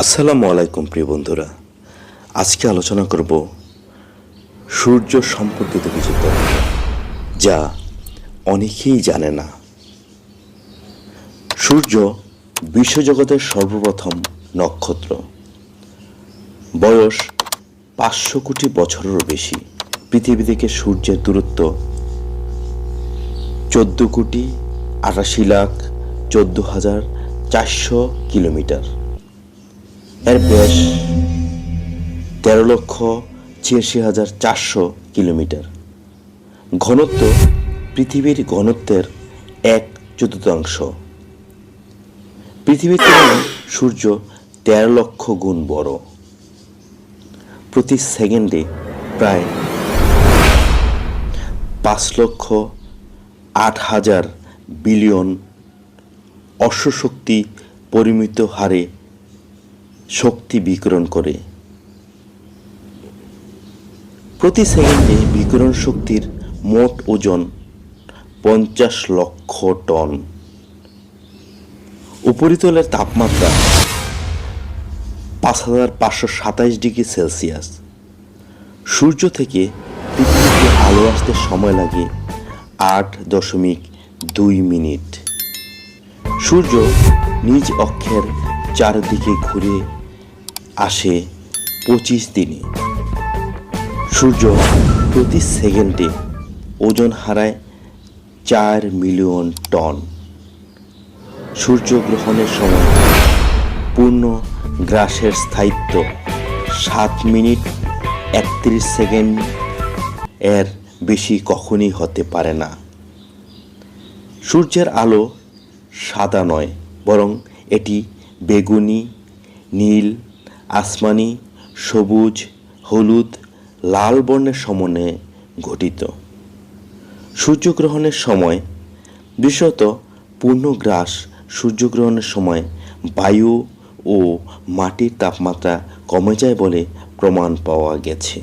আসসালামু আলাইকুম প্রিয় বন্ধুরা। আজকে আলোচনা করব সূর্য সম্পর্কিত কিছু তথ্য যা অনেকেই জানে না। সূর্য বিশ্বজগতের সর্বপ্রথম নক্ষত্র। বয়স 500 কোটি বছরেরও বেশি। পৃথিবী থেকে সূর্যের দূরত্ব 14,88,14,400 কিলোমিটার। এর ব্যাস 13,86,400 কিলোমিটার। ঘনত্ব পৃথিবীর ঘনত্বের 1/4। পৃথিবীর তুলনায় সূর্য 13 লক্ষ গুণ বড়। প্রতি সেকেন্ডে প্রায় 5,08,000 বিলিয়ন অশ্বশক্তি পরিমিত হারে শক্তি বিকিরণ করে। প্রতি সেকেন্ডে বিকিরণ শক্তির মোট ওজন 50 লক্ষ টন। উপরিতলের তাপমাত্রা 5,527 ডিগ্রি সেলসিয়াস। সূর্য থেকে পৃথিবীতে আলো আসতে সময় লাগে 8.2 মিনিট। সূর্য নিজ অক্ষের চারদিকে ঘুরে আসে 25 দিনে। সূর্য প্রতি সেকেন্ডে ওজন হারায় 4 মিলিয়ন টন। সূর্যগ্রহণের সময় পূর্ণ গ্রাসের স্থায়িত্ব 7 মিনিট 31 সেকেন্ড এর বেশি কখনই হতে পারে না। সূর্যের আলো সাদা নয়, বরং এটি বেগুনি, নীল, আসমানি, সবুজ, হলুদ, লাল বর্ণের সমন্বয়ে গঠিত। সূর্যগ্রহণের সময়, বিশেষত পূর্ণগ্রাস সূর্যগ্রহণের সময় বায়ু ও মাটির তাপমাত্রা কমে যায় বলে প্রমাণ পাওয়া গেছে।